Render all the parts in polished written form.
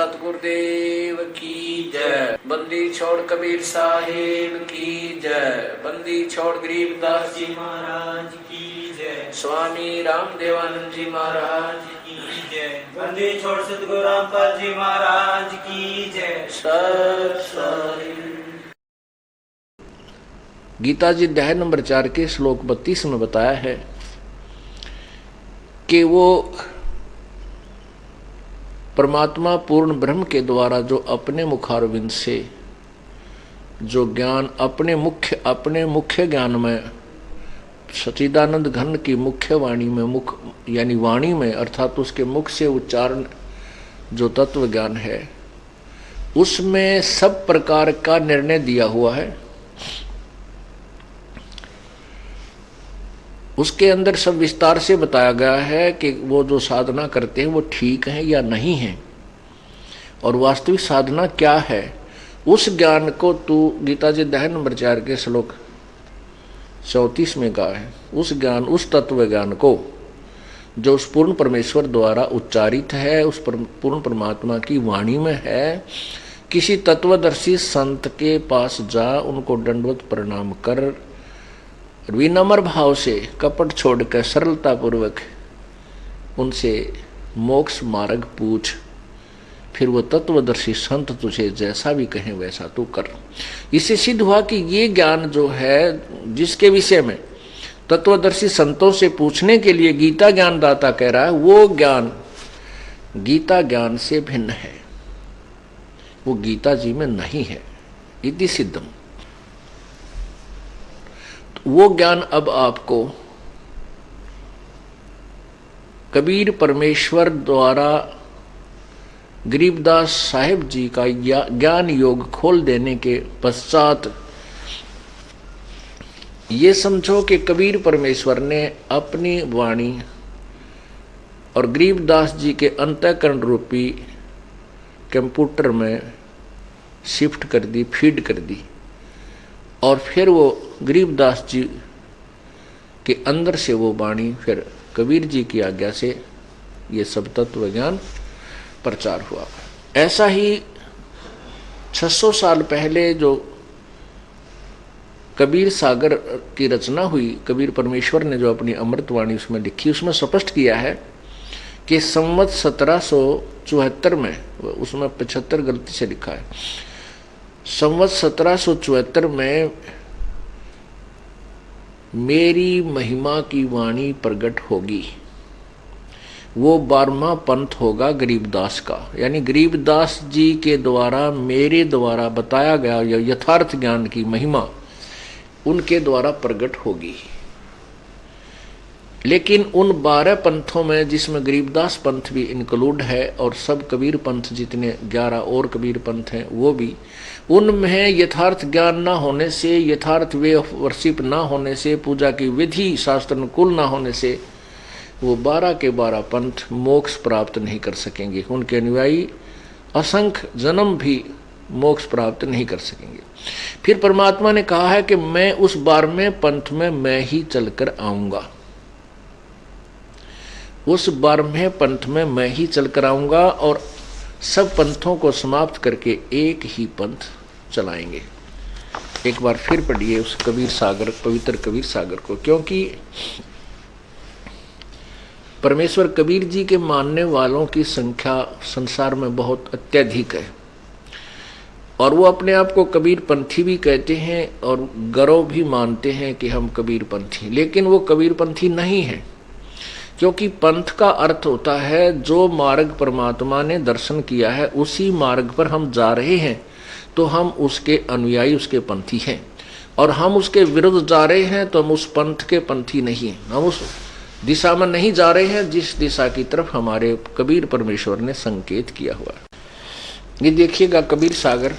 सतगुरुदेव की जय। बंदी छोड़ कबीर साहिब की जय। बंदी छोड़ गरीबदास जी महाराज की जय। स्वामी रामदेवानंद जी महाराज की जय। बंदी छोड़ सतगुरु रामपाल जी महाराज की जय। गीता जी अध्याय नंबर 4 के श्लोक 32 में बताया है कि वो परमात्मा पूर्ण ब्रह्म के द्वारा जो अपने मुखारविंद से जो ज्ञान अपने मुख्य ज्ञान में सच्चिदानंद घन की मुख्य वाणी में मुख यानी वाणी में अर्थात उसके मुख से उच्चारण जो तत्व ज्ञान है उसमें सब प्रकार का निर्णय दिया हुआ है। उसके अंदर सब विस्तार से बताया गया है कि वो जो साधना करते हैं वो ठीक है या नहीं है और वास्तविक साधना क्या है। उस ज्ञान को तू गीता जी अध्याय नंबर 4 के श्लोक 34 में कहा है, उस ज्ञान उस तत्व ज्ञान को जो उस पूर्ण परमेश्वर द्वारा उच्चारित है, उस पूर्ण परमात्मा की वाणी में है, किसी तत्वदर्शी संत के पास जा, उनको दंडवत प्रणाम कर, विनम्र भाव से कपट छोड़कर सरलता पूर्वक उनसे मोक्ष मार्ग पूछ, फिर वो तत्वदर्शी संत तुझे जैसा भी कहें वैसा तू कर। इससे सिद्ध हुआ कि ये ज्ञान जो है जिसके विषय में तत्वदर्शी संतों से पूछने के लिए गीता ज्ञानदाता कह रहा है, वो ज्ञान गीता ज्ञान से भिन्न है, वो गीता जी में नहीं है। इति सिद्धम। वो ज्ञान अब आपको कबीर परमेश्वर द्वारा गरीबदास साहिब जी का ज्ञान योग खोल देने के पश्चात ये समझो कि कबीर परमेश्वर ने अपनी वाणी और गरीबदास जी के अंतःकरण रूपी कंप्यूटर में शिफ्ट कर दी, फीड कर दी और फिर वो गरीबदास जी के अंदर से वो वाणी फिर कबीर जी की आज्ञा से ये सब तत्व ज्ञान प्रचार हुआ। ऐसा ही 600 साल पहले जो कबीर सागर की रचना हुई, कबीर परमेश्वर ने जो अपनी अमृतवाणी उसमें लिखी, उसमें स्पष्ट किया है कि संवत 1774 में, उसमें 75 गलती से लिखा है, संवत 1774 में मेरी महिमा की वाणी प्रकट होगी। वो 12वां पंथ होगा गरीबदास का, यानी गरीबदास जी के द्वारा मेरे द्वारा बताया गया यथार्थ ज्ञान की महिमा उनके द्वारा प्रकट होगी। लेकिन उन 12 पंथों में जिसमें गरीबदास पंथ भी इंक्लूड है और सब कबीर पंथ जितने 11 और कबीर पंथ हैं वो भी, उनमें यथार्थ ज्ञान ना होने से, यथार्थ वे ऑफ वर्शिप ना होने से, पूजा की विधि शास्त्र अनुकूल ना होने से वो 12 के 12 पंथ मोक्ष प्राप्त नहीं कर सकेंगे। उनके अनुयायी असंख्य जन्म भी मोक्ष प्राप्त नहीं कर सकेंगे। फिर परमात्मा ने कहा है कि मैं उस 12वें पंथ में मैं ही चलकर आऊंगा, उस 12वें पंथ में मैं ही चलकर आऊंगा और सब पंथों को समाप्त करके एक ही पंथ चलाएंगे। एक बार फिर पढ़िए उस कबीर सागर, पवित्र कबीर सागर को, क्योंकि परमेश्वर कबीर जी के मानने वालों की संख्या संसार में बहुत अत्यधिक है और वो अपने आप को कबीर पंथी भी कहते हैं और गर्व भी मानते हैं कि हम कबीर पंथी, लेकिन वो कबीर पंथी नहीं है, क्योंकि पंथ का अर्थ होता है जो मार्ग परमात्मा ने दर्शन किया है उसी मार्ग पर हम जा रहे हैं तो हम उसके अनुयायी, उसके पंथी हैं, और हम उसके विरुद्ध जा रहे हैं तो हम उस पंथ के पंथी नहीं हैं, हम उस दिशा में नहीं जा रहे हैं जिस दिशा की तरफ हमारे कबीर परमेश्वर ने संकेत किया हुआ है। ये देखिएगा कबीर सागर,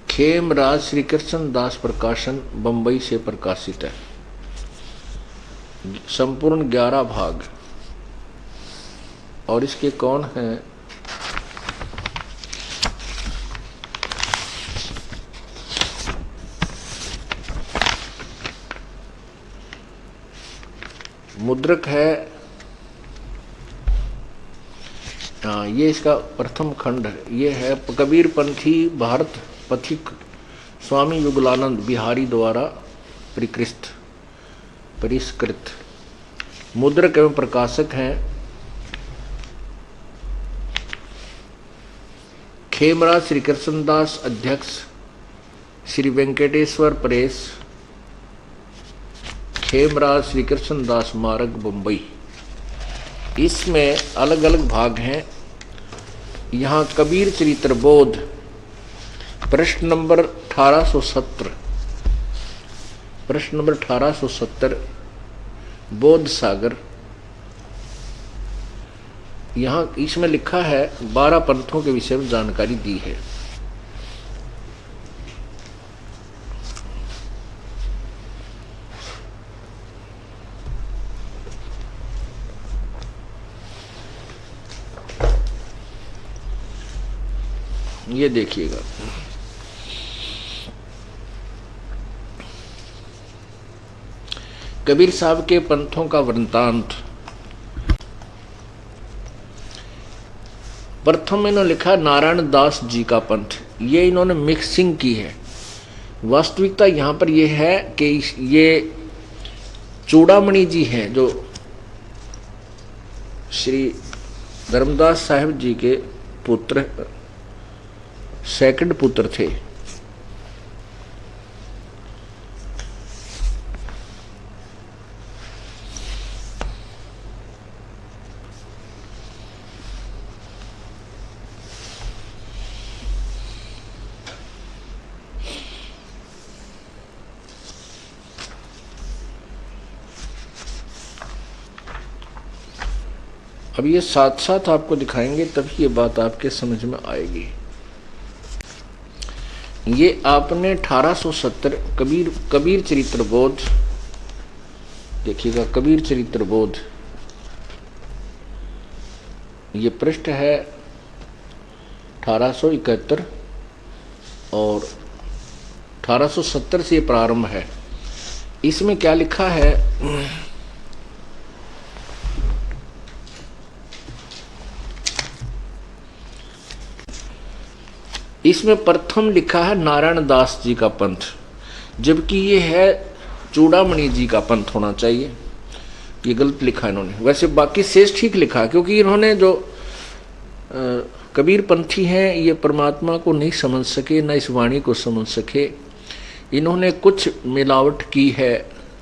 खेमराज श्री कृष्ण दास प्रकाशन बंबई से प्रकाशित है, संपूर्ण 11 भाग। और इसके कौन हैं? मुद्रक है, हाँ ये इसका प्रथम खंड है। ये है कबीर पंथी भारत पथिक स्वामी युगलानंद बिहारी द्वारा परिष्कृत। मुद्रक एवं प्रकाशक हैं खेमराज श्री कृष्णदास, अध्यक्ष श्री वेंकटेश्वर प्रेस, खेमराज श्री कृष्णदास मार्ग, मुंबई। इसमें अलग अलग भाग हैं। यहाँ कबीर चरित्र बोध, प्रश्न नंबर 1870, प्रश्न नंबर 1870 बोध सागर। यहाँ इसमें लिखा है 12 पंथों के विषय में जानकारी दी है। ये देखिएगा, कबीर साहब के पंथों का वृत्तांत। प्रथम इन्होंने लिखा नारायण दास जी का पंथ। ये इन्होंने मिक्सिंग की है। वास्तविकता यहाँ पर यह है कि ये चूड़ामणि जी हैं जो श्री धर्मदास साहिब जी के पुत्र, सेकंड पुत्र थे। अब ये साथ साथ आपको दिखाएंगे तभी ये बात आपके समझ में आएगी। ये आपने 1870 कबीर चरित्र बोध देखिएगा, कबीर चरित्र बोध, ये पृष्ठ है 1871 और 1870 से प्रारंभ है। इसमें क्या लिखा है, इसमें प्रथम लिखा है नारायण दास जी का पंथ, जबकि ये है चूड़ामणि जी का पंथ होना चाहिए। ये गलत लिखा इन्होंने। वैसे बाकी शेष ठीक लिखा, क्योंकि इन्होंने जो कबीर पंथी हैं ये परमात्मा को नहीं समझ सके, न इस वाणी को समझ सके। इन्होंने कुछ मिलावट की है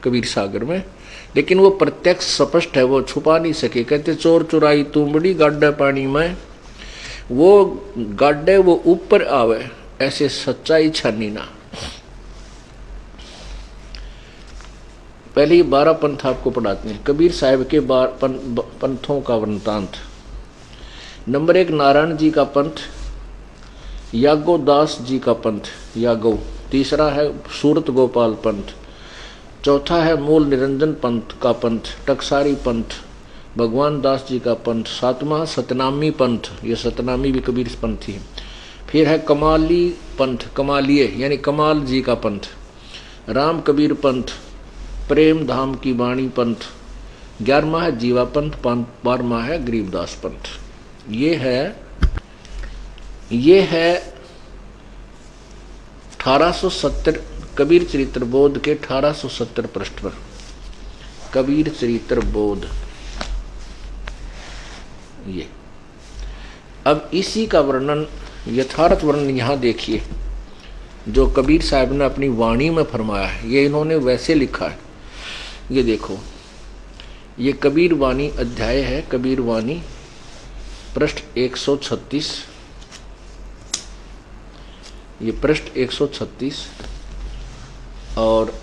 कबीर सागर में, लेकिन वो प्रत्यक्ष स्पष्ट है, वो छुपा नहीं सके। कहते चोर चुराई तुमड़ी गाड्डा पानी में, वो गाड्डे वो ऊपर आवे, ऐसे सच्चाई छानी ना। पहले 12 पंथ आपको पढ़ाते हैं। कबीर साहिब के पंथों का वृत्तांत। नंबर 1 नारायण जी का पंथ, यागो दास जी का पंथ, यागो। तीसरा है सूरत गोपाल पंथ। चौथा है मूल निरंजन पंथ का पंथ, टकसारी पंथ, भगवान दास जी का पंथ। सातवां सतनामी पंथ, ये सतनामी भी कबीर पंथी है। फिर है कमाली पंथ, कमालिये यानी कमाल जी का पंथ। राम कबीर पंथ, प्रेम धाम की वाणी पंथ। 11वां है जीवा पंथ, 12वां है गरीबदास पंथ। ये है 1870 कबीर चरित्र बोध के 1870 पृष्ठ पर कबीर चरित्र बोध। ये अब इसी का वर्णन, यथार्थ वर्णन यहाँ देखिए जो कबीर साहब ने अपनी वाणी में फरमाया है। ये इन्होंने वैसे लिखा है, ये देखो, ये कबीर वाणी अध्याय है, कबीर वाणी पृष्ठ 136, ये पृष्ठ 136। और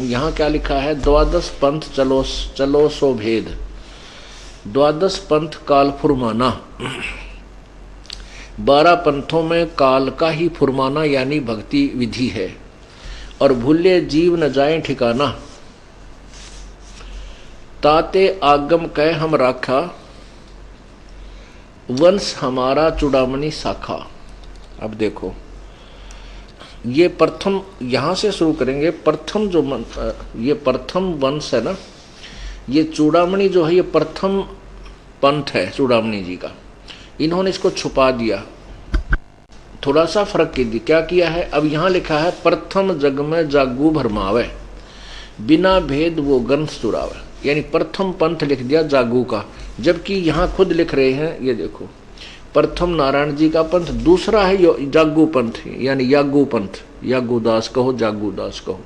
यहाँ क्या लिखा है, द्वादश पंथ चलो सो भेद। द्वादश पंथ काल फुरमाना। 12 पंथों में काल का ही फुरमाना यानी भक्ति विधि है। और भूले जीव न जाए ठिकाना, ताते आगम कह हम राखा, वंश हमारा चूड़ामणि शाखा। अब देखो, ये प्रथम, यहां से शुरू करेंगे। प्रथम जो ये प्रथम वंश है ना, ये चूड़ामणि जो है ये प्रथम पंथ है चूड़ामणि जी का, इन्होंने इसको छुपा दिया, थोड़ा सा फर्क क्या किया है। अब यहाँ लिखा है प्रथम जग में जागू भरमावे, बिना भेद वो ग्रंथ चुरावे, यानी प्रथम पंथ लिख दिया जागू का, जबकि यहाँ खुद लिख रहे हैं, ये देखो प्रथम नारायण जी का पंथ, दूसरा है जागू पंथ, यानी यागू पंथ, यागू दास कहो, जागू दास कहो।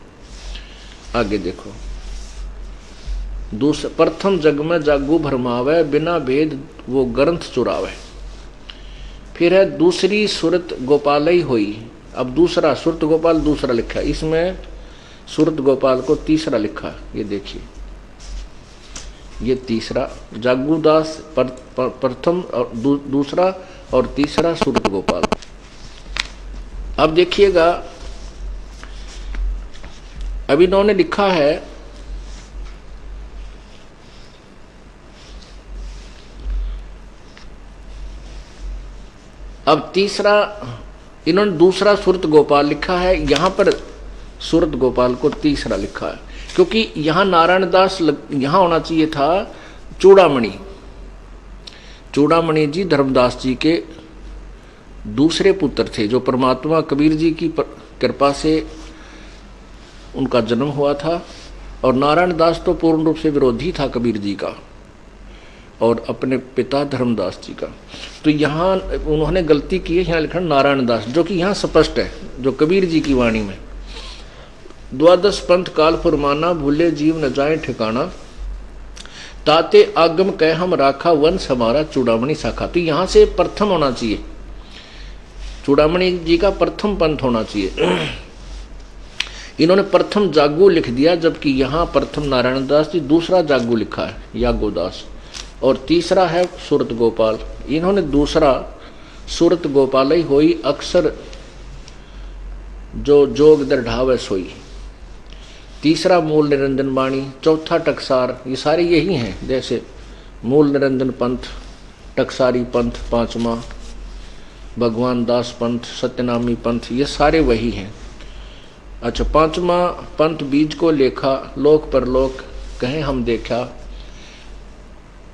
आगे देखो, दूसरा प्रथम जग में जागू भरमावे, बिना भेद वो ग्रंथ चुरावे। फिर है दूसरी सुरत गोपालई होई। अब दूसरा सुरत गोपाल दूसरा लिखा है, इसमें सुरत गोपाल को तीसरा लिखा, ये देखिए, ये तीसरा जागूदास प्रथम और दूसरा और तीसरा सुरत गोपाल। अब देखिएगा, अब इन्होंने लिखा है अब तीसरा, इन्होंने दूसरा सुरत गोपाल लिखा है, यहां पर सुरत गोपाल को तीसरा लिखा है, क्योंकि यहां नारायण दास यहां होना चाहिए था चूड़ामणि। चूड़ामणि जी धर्मदास जी के दूसरे पुत्र थे, जो परमात्मा कबीर जी की कृपा से उनका जन्म हुआ था, और नारायण दास तो पूर्ण रूप से विरोधी था कबीर जी का और अपने पिता धर्मदास जी का। तो यहाँ उन्होंने गलती की है, यहाँ लिखा नारायण दास, जो कि यहाँ स्पष्ट है, जो कबीर जी की वाणी में, द्वादश पंथ काल फुरमाना, भूले जीव न जाए ठिकाना, ताते आगम कह हम राखा, वंश हमारा चूड़ामणि शाखा। तो यहाँ से प्रथम होना चाहिए, चूड़ामणि जी का प्रथम पंथ होना चाहिए। इन्होंने प्रथम जागू लिख दिया, जबकि यहाँ प्रथम नारायण दास जी, दूसरा जागू लिखा है यागोदास, और तीसरा है सुरत गोपाल। इन्होंने दूसरा सुरत गोपाल ही होई, अक्सर जो जोग दृढ़ावे सोई। तीसरा मूल निरंजन वाणी, चौथा टकसार, ये सारे यही हैं, जैसे मूल निरंजन पंथ, टकसारी पंथ पांचवा, भगवान दास पंथ, सत्यनामी पंथ, ये सारे वही हैं। अच्छा, पांचवा पंथ बीज को लेखा, लोक परलोक कहें हम देखा,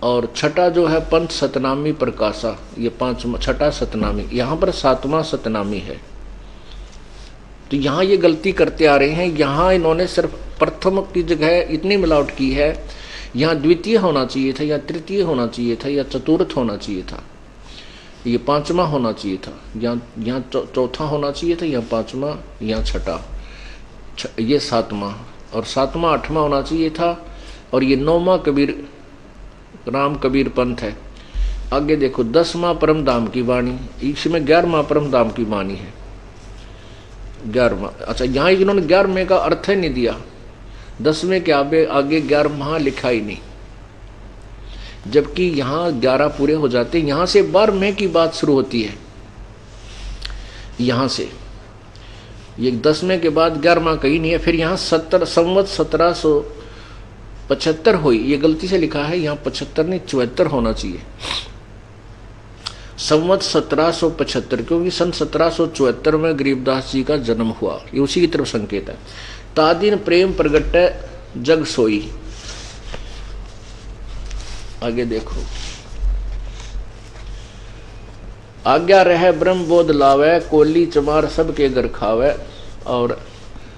और छठा जो है पंथ सतनामी प्रकाशा, ये पांचवा छठा सतनामी, यहाँ पर सातवां सतनामी है। तो यहाँ ये गलती करते आ रहे हैं, यहाँ इन्होंने सिर्फ प्रथम की जगह इतनी मिलावट की है, यहाँ द्वितीय होना चाहिए था, या तृतीय होना चाहिए था, या चतुर्थ होना चाहिए था, ये पांचवा होना चाहिए था, यहाँ चौथा होना चाहिए था, यहाँ पांचवा, यहाँ छठा, ये सातवां, और सातवां आठवां होना चाहिए था, और ये नौवां कबीर राम कबीर पंथ है। आगे देखो, 10वां परम धाम की वाणी, इसमें 11वां परम धाम की वाणी है, 11वां। अच्छा, यहाँ इन्होंने 11वें का अर्थ ही नहीं दिया, 10वें के आगे 11वां लिखा ही नहीं, जबकि यहाँ 11 पूरे हो जाते, यहाँ से 12वें की बात शुरू होती है, यहाँ से ये 10वें के बाद 11वां कहीं नहीं है। फिर यहाँ 70 संवत 1775 हुई, ये गलती से लिखा है, यहाँ 75 नहीं 74 होना चाहिए, संवत 1775, क्योंकि सन 1774 में गरीबदास जी का जन्म हुआ, ये उसी की तरफ संकेत है। तादिन प्रेम प्रगट जग सोई। आगे देखो, आज्ञा रहे ब्रह्म बोध लावे, कोली चमार सबके घर खावे, और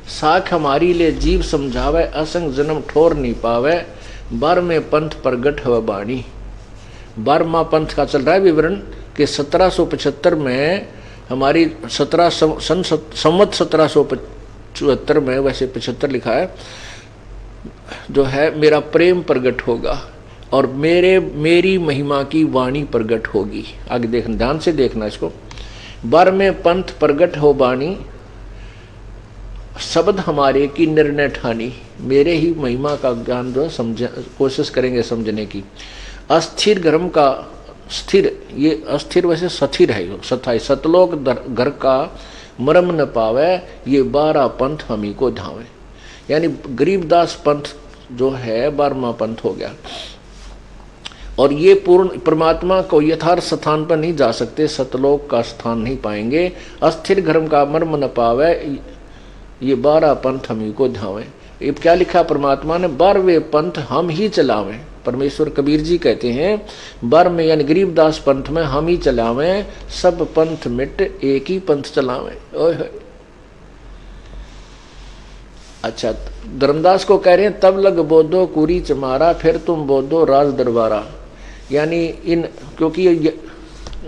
साख हमारी ले जीव समझावे, असंग जन्म ठोर नहीं पावे, 12वें पंथ प्रगट हवा बाणी। 12वां पंथ का चल रहा है विवरण कि 1775 में हमारी संवत 1774 में, वैसे 75 लिखा है, जो है मेरा प्रेम प्रगट होगा और मेरी महिमा की वाणी प्रगट होगी। आगे देखना, ध्यान से देखना इसको। 12वें पंथ प्रगट हो बाणी, शब्द हमारे की निर्णय ठानी, मेरे ही महिमा का ज्ञान जो समझ कोशिश करेंगे समझने की। अस्थिर घर्म का स्थिर, ये अस्थिर वैसे स्थिर है, सथाई सतलोक घर का मरम न पावे, ये 12 पंथ हमी को धावे। यानी गरीबदास पंथ जो है 12वां पंथ हो गया, और ये पूर्ण परमात्मा को यथार्थ स्थान पर नहीं जा सकते, सतलोक का स्थान नहीं पाएंगे। अस्थिर घर्म का मर्म न पावे, ये 12 पंथ हमी को धावे। ये क्या लिखा परमात्मा ने, 12वें पंथ हम ही चलावें। परमेश्वर कबीर जी कहते हैं 12वें यानी गरीबदास पंथ में हम ही चलावें, सब पंथ मिट एक ही पंथ चलावें। ओए होए। अच्छा, धर्मदास को कह रहे हैं तब लग बोधो कुरी चमारा, फिर तुम बोधो राज दरबारा। यानी इन, क्योंकि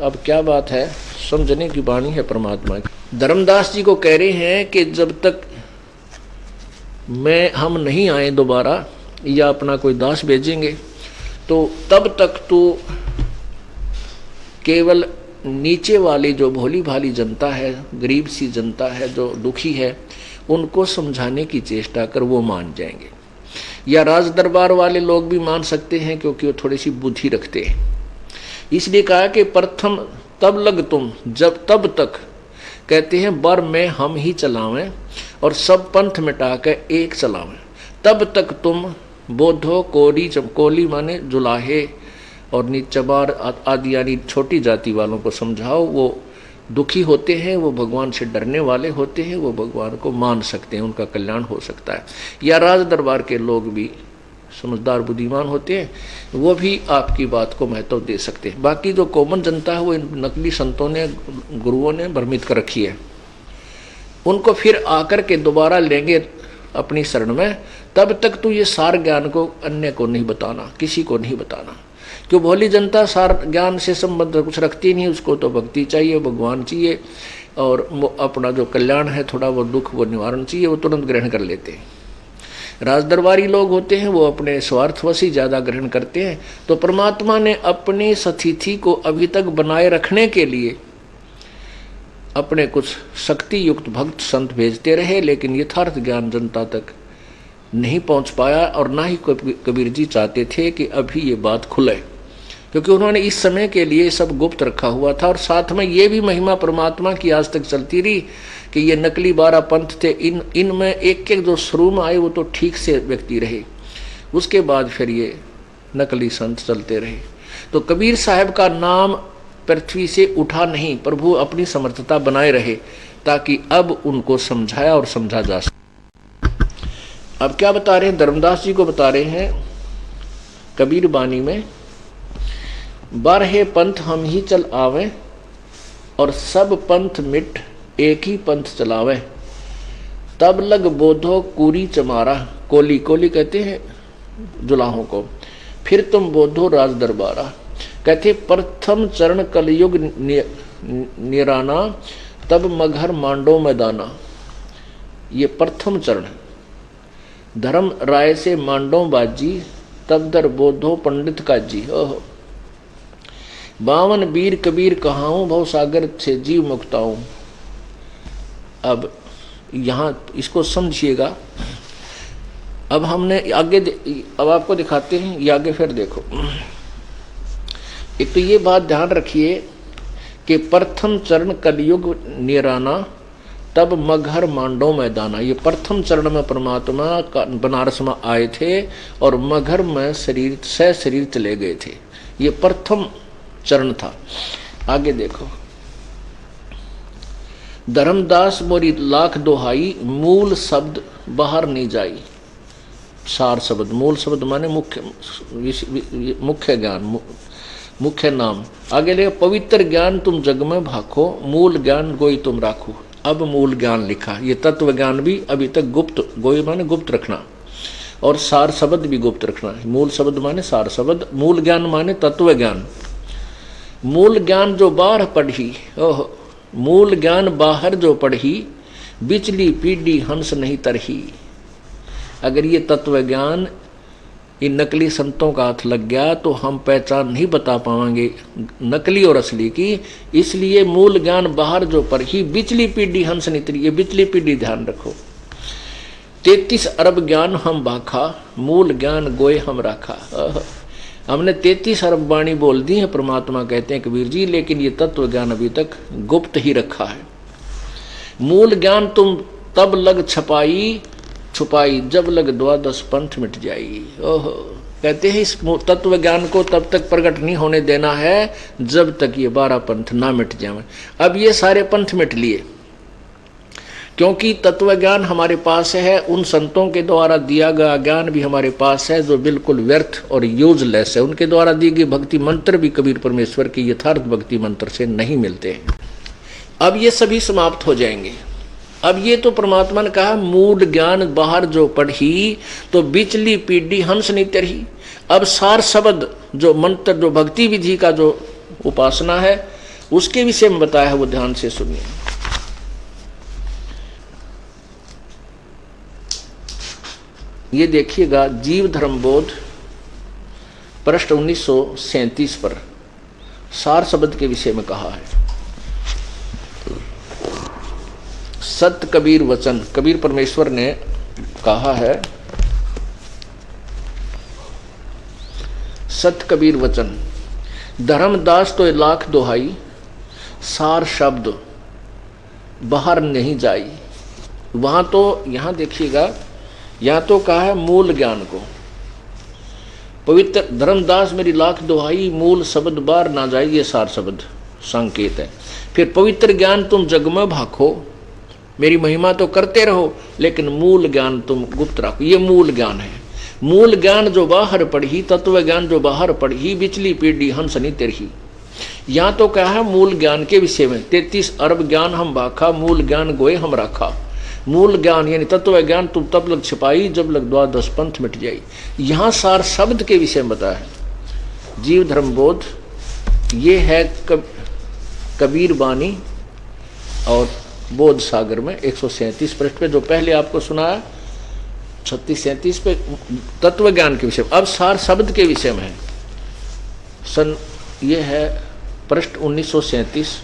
अब क्या बात है, समझने की वाणी है परमात्मा की। धर्मदास जी को कह रहे हैं कि जब तक हम नहीं आए दोबारा या अपना कोई दास भेजेंगे, तो तब तक तो केवल नीचे वाली जो भोली भाली जनता है, गरीब सी जनता है जो दुखी है, उनको समझाने की चेष्टा कर, वो मान जाएंगे। या राज दरबार वाले लोग भी मान सकते हैं क्योंकि वो थोड़ी सी बुद्धि रखते हैं। इसलिए कहा कि प्रथम तब लग तुम, जब तब तक कहते हैं बर में हम ही चलावें और सब पंथ मिटा के एक चलावें, तब तक तुम बोधो कोली माने जुलाहे और नीचबार आदि यानी छोटी जाति वालों को समझाओ। वो दुखी होते हैं, वो भगवान से डरने वाले होते हैं, वो भगवान को मान सकते हैं, उनका कल्याण हो सकता है। या राज दरबार के लोग भी समझदार बुद्धिमान होते हैं, वो भी आपकी बात को महत्व दे सकते हैं। बाकी जो कॉमन जनता है वो इन नकली संतों ने, गुरुओं ने भ्रमित कर रखी है, उनको फिर आकर के दोबारा लेंगे अपनी शरण में। तब तक तो ये सार ज्ञान को अन्य को नहीं बताना, किसी को नहीं बताना, क्यों भोली जनता सार ज्ञान से संबंध कुछ रखती नहीं, उसको तो भक्ति चाहिए, भगवान चाहिए, और अपना जो कल्याण है थोड़ा वो दुख वो निवारण चाहिए, वो तुरंत ग्रहण कर लेते हैं। राजदरबारी लोग होते हैं वो अपने स्वार्थवश ही ज़्यादा ग्रहण करते हैं। तो परमात्मा ने अपनी स्थिति को अभी तक बनाए रखने के लिए अपने कुछ शक्ति युक्त भक्त संत भेजते रहे, लेकिन यथार्थ ज्ञान जनता तक नहीं पहुंच पाया। और ना ही कबीर जी चाहते थे कि अभी ये बात खुले, क्योंकि उन्होंने इस समय के लिए सब गुप्त रखा हुआ था। और साथ में ये भी महिमा परमात्मा की आज तक चलती रही कि ये नकली 12 पंथ थे, इनमें एक एक जो शुरू में आए वो तो ठीक से व्यक्ति रहे, उसके बाद फिर ये नकली संत चलते रहे। तो कबीर साहब का नाम पृथ्वी से उठा नहीं, प्रभु अपनी समर्थता बनाए रहे ताकि अब उनको समझाया और समझा जा सके। अब क्या बता रहे हैं, धर्मदास जी को बता रहे हैं कबीर बानी में, 12 पंथ हम ही चल आवे और सब पंथ मिट एक ही पंथ चलावे, तब लग बोधो कुरी चमारा, कोली कहते हैं जुलाहों को, फिर तुम बोधो राज दरबारा। कहते प्रथम चरण कलयुग निराना, तब मघर मांडो मैदाना। ये प्रथम चरण, धर्म राय से मांडो बाजी, तब दर बोधो पंडित काजी। ओहो, 52 वीर कबीर कहाऊं, भव सागर से जीव मुक्ताऊं। अब यहाँ इसको समझिएगा। अब हमने आगे अब आपको दिखाते हैं, ये आगे फिर देखो। एक तो ये बात ध्यान रखिए कि प्रथम चरण कलयुग निराना, तब मघर मांडो मैदाना। ये प्रथम चरण में परमात्मा का बनारस में आए थे और मघर में शरीर चले गए थे। ये प्रथम चरण था। आगे देखो, धर्मदास मोरी लाख दोहाई, मूल शब्द बाहर नहीं जाई। सार शब्द, मूल शब्द माने मुख्य ज्ञान, मुख्य नाम। आगे ले, पवित्र ज्ञान तुम जग में भाखो, मूल ज्ञान गोई तुम राखो। अब मूल ज्ञान लिखा, ये तत्व ज्ञान भी अभी तक गुप्त, गोई माने गुप्त रखना, और सार शब्द भी गुप्त रखना। मूल शब्द माने सार शब्द, मूल ज्ञान माने तत्व ज्ञान। मूल ज्ञान जो बाहर पढ़ी, ओह, मूल ज्ञान बाहर जो पढ़ी, बिचली पीढ़ी हंस नहीं तरही। अगर ये तत्व ज्ञान इन नकली संतों का हाथ लग गया तो हम पहचान नहीं बता पाएंगे नकली और असली की। इसलिए मूल ज्ञान बाहर जो पढ़ी, बिचली पीढ़ी हंस नहीं तरी। ये बिचली पीढ़ी ध्यान रखो। 33 अरब ज्ञान हम बाखा, मूल ज्ञान गोए हम राखा। हमने 33 अरब वाणी बोल दी है, परमात्मा कहते हैं कबीर जी, लेकिन ये तत्व ज्ञान अभी तक गुप्त ही रखा है। मूल ज्ञान तुम तब लग छुपाई, जब लग 12 पंथ मिट जाई। ओहो, कहते हैं इस तत्व ज्ञान को तब तक प्रकट नहीं होने देना है जब तक ये 12 पंथ ना मिट जाए। अब ये सारे पंथ मिट लिए, क्योंकि तत्व ज्ञान हमारे पास है, उन संतों के द्वारा दिया गया ज्ञान भी हमारे पास है जो बिल्कुल व्यर्थ और यूजलेस है। उनके द्वारा दिए गए भक्ति मंत्र भी कबीर परमेश्वर के यथार्थ भक्ति मंत्र से नहीं मिलते हैं। अब ये सभी समाप्त हो जाएंगे। अब ये तो परमात्मा ने कहा मूल ज्ञान बाहर जो पढ़ी तो बिचली पीढ़ी हंस नहीं तरही। अब सार शब्द जो मंत्र जो भक्ति विधि का जो उपासना है उसके विषय में बताया है, वो ध्यान से सुनिए। ये देखिएगा जीव धर्म बोध पृष्ठ 1937 पर सार शब्द के विषय में कहा है। सत्य कबीर वचन, कबीर परमेश्वर ने कहा है, सत्य कबीर वचन धर्मदास तो लाख दोहाई, सार शब्द बाहर नहीं जाई। वहां तो यहां देखिएगा, यहां तो कहा है मूल ज्ञान को, पवित्र धर्मदास मेरी लाख दोहाई, मूल शब्द बाहर ना जाए, ये सार शब्द संकेत है। फिर पवित्र ज्ञान तुम जग में भाखो, मेरी महिमा तो करते रहो लेकिन मूल ज्ञान तुम गुप्त रखो, ये मूल ज्ञान है। मूल ज्ञान जो बाहर पढ़ी, तत्व ज्ञान जो बाहर पढ़ी, बिचली पीढ़ी हंस नहीं तेरही। यहाँ तो क्या है मूल ज्ञान के विषय में 33 अरब ज्ञान हम बाखा, मूल ज्ञान गोए हम रखा। मूल ज्ञान यानी तत्व ज्ञान तुम तब लग छिपाई जब लग द्वादश पंथ मिट जाई। यहाँ सार शब्द के विषय में बताया है। जीव धर्म बोध ये है कबीर बानी और बोध सागर में 137 पृष्ठ पे, जो पहले आपको सुनाया 36-37 पे तत्व ज्ञान के विषय में। अब सार शब्द के विषय में है, ये है पृष्ठ 1937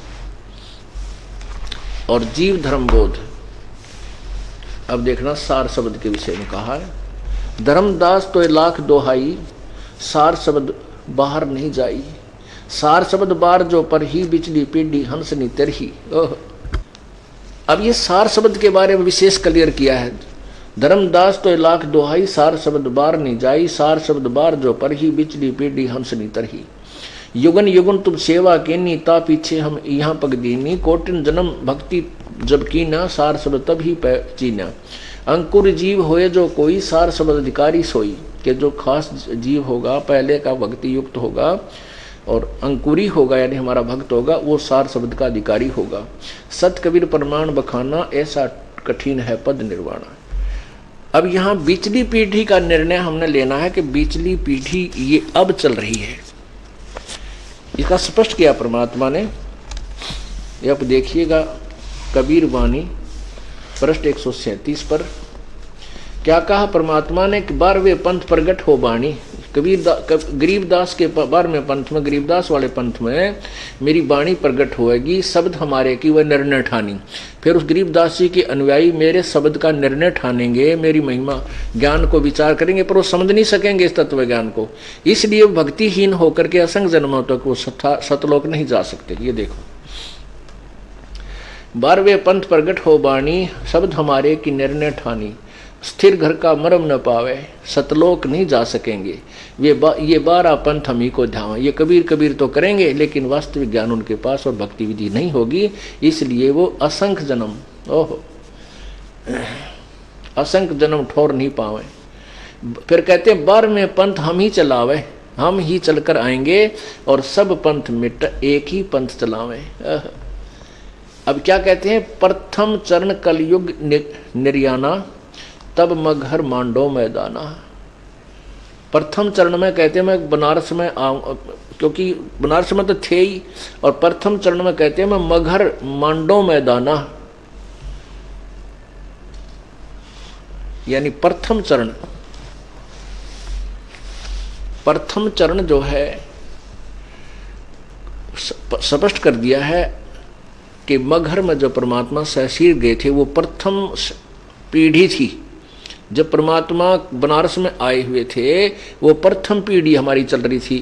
और जीव धर्म बोध। अब देखना सार शब्द के विषय में कहा है, धर्मदास तो लाख दोहाई, सार शब्द बाहर नहीं जाई। सार शब्द बार जो पर ही बिचली पीढ़ी हंस नहीं तरही। अब ये सार शब्द के बारे में विशेष क्लियर किया है। धर्मदास तो लाख दोहाई, सार शब्द बार नहीं जाई। सार शब्द बार जो पर ही बिचली पीढ़ी हंस नहीं तरही। युगन युगन तुम सेवा केनी, ता पीछे हम यहाँ पग दीनी। कोटिन जन्म भक्ति जब कीना, सार शब्द तब ही चीना। अंकुर जीव होए जो कोई, सार शब्द अधिकारी सोई। के जो खास जीव होगा, पहले का भक्ति युक्त होगा और अंकुरी होगा यानी हमारा भक्त होगा, वो सार शब्द का अधिकारी होगा। सत कबीर प्रमाण बखाना, ऐसा कठिन है पद निर्वाणा। अब यहाँ बिचली पीढ़ी का निर्णय हमने लेना है कि बिचली पीढ़ी ये अब चल रही है, इसका स्पष्ट किया परमात्मा ने। ये आप देखिएगा कबीर वाणी पृष्ठ 137 पर क्या कहा परमात्मा ने कि 12वें पंथ प्रगट हो बाणी। गरीबदास के 12वें पंथ में, गरीबदास वाले पंथ में मेरी वाणी प्रगट होएगी, शब्द हमारे की वह निर्णय ठानी। फिर उस गरीबदास जी के अनुयायी मेरे शब्द का निर्णय ठानेंगे, मेरी महिमा ज्ञान को विचार करेंगे, पर वो समझ नहीं सकेंगे इस तत्व ज्ञान को। इसलिए भक्तिहीन होकर के असंग जन्मों तक वो सतलोक नहीं जा सकते। ये देखो 12वें पंथ प्रगट हो बाणी, शब्द हमारे की निर्णय ठानी। स्थिर घर का मरम न पावे, सतलोक नहीं जा सकेंगे। ये 12 पंथ हम ही को ध्यान। ये कबीर तो करेंगे लेकिन वास्तविक ज्ञान उनके पास और भक्ति विधि नहीं होगी, इसलिए वो असंख्य जन्म, ओहो असंख्य जन्म ठोर नहीं पावे। फिर कहते हैं 12वें पंथ हम ही चलावे, हम ही चलकर आएंगे और सब पंथ मिट एक ही पंथ चलावे। अब क्या कहते हैं, प्रथम चरण कलयुग निर्याना, तब मगहर मांडो मैदाना। प्रथम चरण में कहते हैं मैं बनारस में आऊँ, क्योंकि बनारस में तो थे ही, और प्रथम चरण में कहते हैं मैं मगहर मांडो मैदाना, यानी प्रथम चरण जो है स्पष्ट कर दिया है कि मगहर में जो परमात्मा सहसीर गए थे वो प्रथम पीढ़ी थी। जब परमात्मा बनारस में आए हुए थे वो प्रथम पीढ़ी हमारी चल रही थी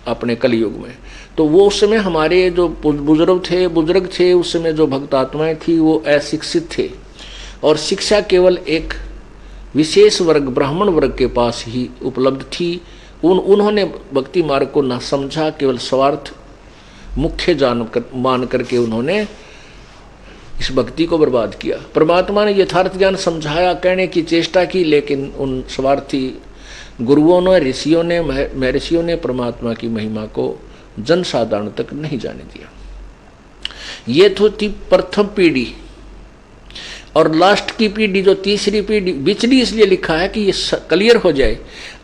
अपने कलयुग में। तो वो उस समय हमारे जो बुजुर्ग थे उस समय जो भक्त आत्माएं थी वो अशिक्षित थे, और शिक्षा केवल एक विशेष वर्ग ब्राह्मण वर्ग के पास ही उपलब्ध थी। उन्होंने भक्ति मार्ग को न समझा, केवल स्वार्थ मुख्य मान करके उन्होंने इस भक्ति को बर्बाद किया। परमात्मा ने यथार्थ ज्ञान समझाया, कहने की चेष्टा की, लेकिन उन स्वार्थी गुरुओं ने, ऋषियों ने, महर्षियों ने परमात्मा की महिमा को जनसाधारण तक नहीं जाने दिया। ये तो थी प्रथम पीढ़ी। और लास्ट की पीढ़ी जो तीसरी पीढ़ी, बिचली इसलिए लिखा है कि ये क्लियर हो जाए।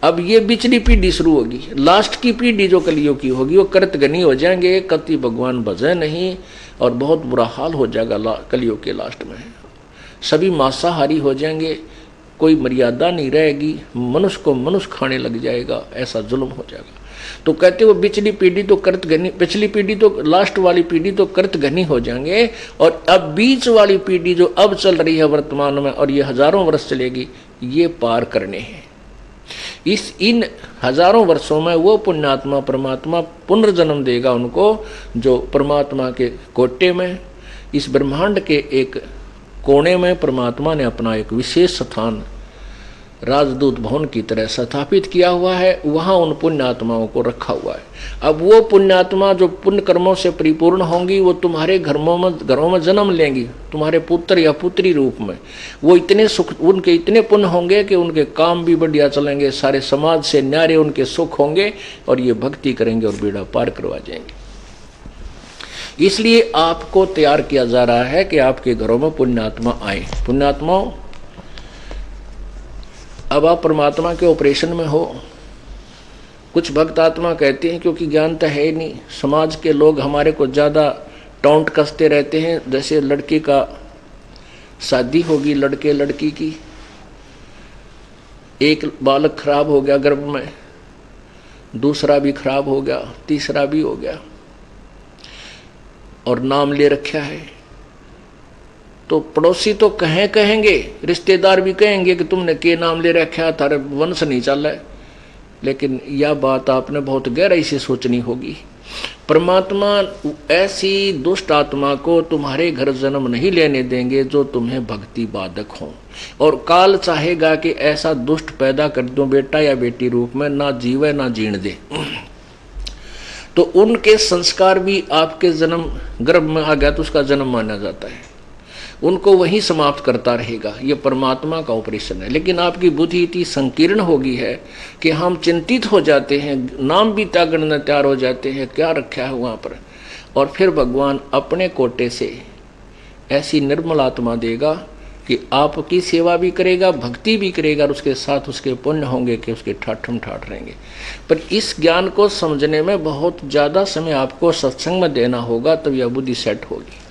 अब ये बिचली पीढ़ी शुरू होगी। लास्ट की पीढ़ी जो कलियुग की होगी वो कृतघ्नी हो जाएंगे, कति भगवान भजे नहीं, और बहुत बुरा हाल हो जाएगा कलियुग के लास्ट में। सभी मांसाहारी हो जाएंगे, कोई मर्यादा नहीं रहेगी, मनुष्य को मनुष्य खाने लग जाएगा, ऐसा जुल्म हो जाएगा। तो कहते वो बिचली पीढ़ी तो कृतघ्नी, पिछली पीढ़ी तो लास्ट वाली पीढ़ी तो कृतघ्नी हो जाएंगे, और अब बीच वाली पीढ़ी जो अब चल रही है वर्तमान में, और ये हजारों वर्ष चलेगी, ये पार करने हैं। इन हजारों वर्षों में वो पुण्यात्मा परमात्मा पुनर्जन्म देगा उनको, जो परमात्मा के कोटे में, इस ब्रह्मांड के एक कोने में परमात्मा ने अपना एक विशेष स्थान राजदूत भवन की तरह स्थापित किया हुआ है। वहाँ उन पुण्यात्माओं को रखा हुआ है। अब वो पुण्यात्मा जो पुण्य कर्मों से परिपूर्ण होंगी, वो तुम्हारे घरों में जन्म लेंगी, तुम्हारे पुत्र या पुत्री रूप में। वो इतने सुख, उनके इतने पुण्य होंगे कि उनके काम भी बढ़िया चलेंगे, सारे समाज से न्यारे उनके सुख होंगे, और ये भक्ति करेंगे और बेड़ा पार करवा जाएंगे। इसलिए आपको तैयार किया जा रहा है कि आपके घरों में पुण्यात्मा आए। पुण्यात्माओं, अब आप परमात्मा के ऑपरेशन में हो। कुछ भक्त आत्मा कहते हैं क्योंकि ज्ञान तो है ही नहीं, समाज के लोग हमारे को ज़्यादा टॉन्ट कसते रहते हैं। जैसे लड़के का शादी होगी, लड़के लड़की की, एक बालक खराब हो गया गर्भ में, दूसरा भी खराब हो गया, तीसरा भी हो गया, और नाम ले रखा है, तो पड़ोसी तो कहेंगे, रिश्तेदार भी कहेंगे कि तुमने के नाम ले रखा, थारे वंश नहीं चल रहा है। लेकिन यह बात आपने बहुत गहराई से सोचनी होगी। परमात्मा ऐसी दुष्ट आत्मा को तुम्हारे घर जन्म नहीं लेने देंगे जो तुम्हें भक्ति बाधक हो, और काल चाहेगा कि ऐसा दुष्ट पैदा कर दो बेटा या बेटी रूप में, ना जीवे ना जीण दे। तो उनके संस्कार भी आपके जन्म गर्भ में आ गया तो उसका जन्म माना जाता है, उनको वहीं समाप्त करता रहेगा। ये परमात्मा का ऑपरेशन है। लेकिन आपकी बुद्धि इतनी संकीर्ण हो गई है कि हम चिंतित हो जाते हैं, नाम भी त्यागने तैयार हो जाते हैं, क्या रखा है वहाँ पर। और फिर भगवान अपने कोटे से ऐसी निर्मल आत्मा देगा कि आपकी सेवा भी करेगा, भक्ति भी करेगा, और उसके साथ उसके पुण्य होंगे कि उसके ठाठम ठाठ रहेंगे। पर इस ज्ञान को समझने में बहुत ज़्यादा समय आपको सत्संग में देना होगा, तब यह बुद्धि सेट होगी।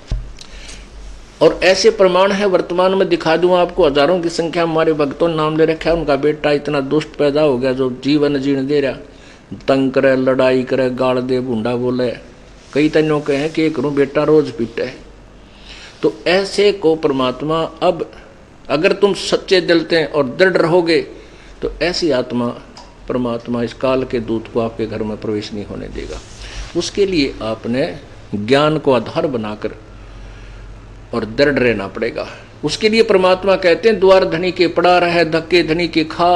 और ऐसे प्रमाण है, वर्तमान में दिखा दूं आपको, हजारों की संख्या हमारे भक्तों ने नाम ले रखा है, उनका बेटा इतना दुष्ट पैदा हो गया जो जीवन जीण दे रहा, तंग करे, लड़ाई करे, गाड़ दे, भूंडा बोले, कई तनों के हैं कि एक रू बेटा रोज पीटे है। तो ऐसे को परमात्मा, अब अगर तुम सच्चे दिल से और दृढ़ रहोगे तो ऐसी आत्मा परमात्मा इस काल के दूत को आपके घर में प्रवेश नहीं होने देगा। उसके लिए आपने ज्ञान को आधार बनाकर और दृढ़ रहना पड़ेगा। उसके लिए परमात्मा कहते हैं, द्वार धनी के पड़ा रहे, धक्के धनी के खा,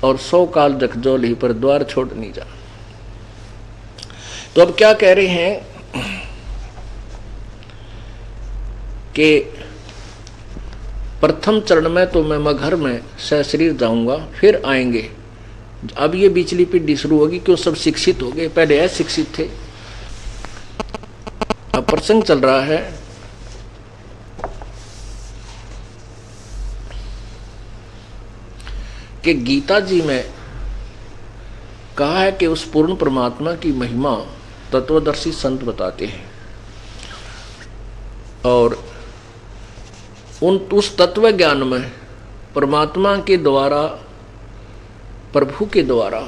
और 100 काल जखजोल ही पर द्वार छोड़ नहीं जा। तो अब क्या कह रहे हैं कि प्रथम चरण में तो मैं मगहर में सशरीर जाऊंगा, फिर आएंगे। अब ये बिचली पीढ़ी शुरू होगी, क्यों सब शिक्षित हो गए, पहले अशिक्षित थे। अब प्रसंग चल रहा है कि गीता जी में कहा है कि उस पूर्ण परमात्मा की महिमा तत्वदर्शी संत बताते हैं, और उस तत्व ज्ञान में परमात्मा के द्वारा, प्रभु के द्वारा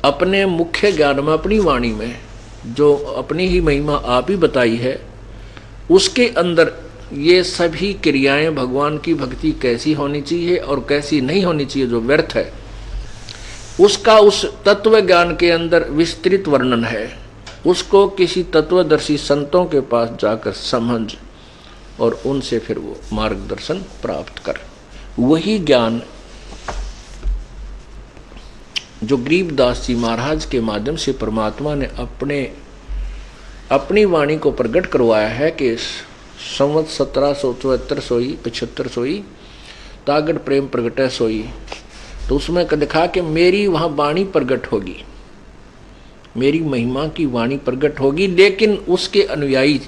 अपने मुख्य ज्ञान में, अपनी वाणी में जो अपनी ही महिमा आप ही बताई है, उसके अंदर ये सभी क्रियाएं भगवान की भक्ति कैसी होनी चाहिए और कैसी नहीं होनी चाहिए, जो व्यर्थ है, उसका उस तत्व ज्ञान के अंदर विस्तृत वर्णन है। उसको किसी तत्वदर्शी संतों के पास जाकर समझ और उनसे फिर वो मार्गदर्शन प्राप्त कर। वही ज्ञान जो गरीबदास जी महाराज के माध्यम से परमात्मा ने अपने अपनी वाणी को प्रकट करवाया है कि संवत 1774 सोई 75 सोई तागड़ प्रेम प्रगटै सोई। तो उसमें लिखा कि मेरी वहां वाणी प्रकट होगी, मेरी महिमा की वाणी प्रकट होगी, लेकिन उसके अनुयायी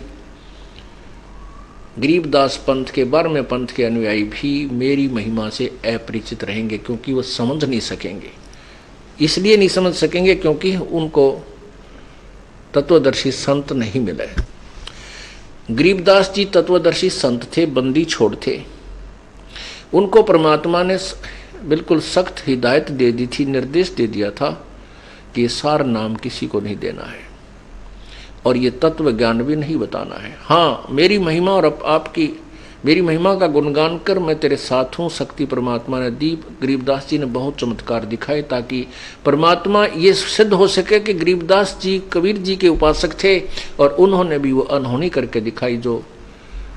गरीबदास पंथ के 12वें पंथ के अनुयायी भी मेरी महिमा से अपरिचित रहेंगे, क्योंकि वो समझ नहीं सकेंगे। इसलिए नहीं समझ सकेंगे क्योंकि उनको तत्वदर्शी संत नहीं मिले। गरीबदास जी तत्वदर्शी संत थे, बंदी छोड़ थे। उनको परमात्मा ने बिल्कुल सख्त हिदायत दे दी थी, निर्देश दे दिया था कि सार नाम किसी को नहीं देना है और ये तत्व ज्ञान भी नहीं बताना है। हाँ, मेरी महिमा और आपकी मेरी महिमा का गुणगान कर, मैं तेरे साथ हूँ, शक्ति परमात्मा ने दी। गरीबदास जी ने बहुत चमत्कार दिखाए ताकि परमात्मा ये सिद्ध हो सके कि गरीबदास जी कबीर जी के उपासक थे और उन्होंने भी वो अनहोनी करके दिखाई जो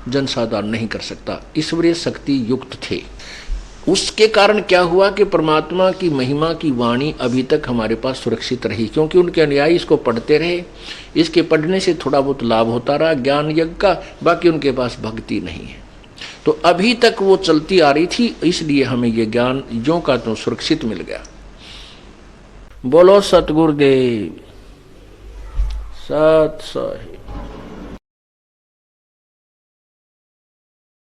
जनसाधारण नहीं कर सकता। ईश्वरीय शक्ति युक्त थे। उसके कारण क्या हुआ कि परमात्मा की महिमा की वाणी अभी तक हमारे पास सुरक्षित रही, क्योंकि उनके अनुयायी इसको पढ़ते रहे। इसके पढ़ने से थोड़ा बहुत लाभ होता रहा ज्ञान यज्ञ का, बाकी उनके पास भक्ति नहीं है। तो अभी तक वो चलती आ रही थी, इसलिए हमें ये ज्ञान यों का तो सुरक्षित मिल गया। बोलो सतगुरुदेव सत साहिब।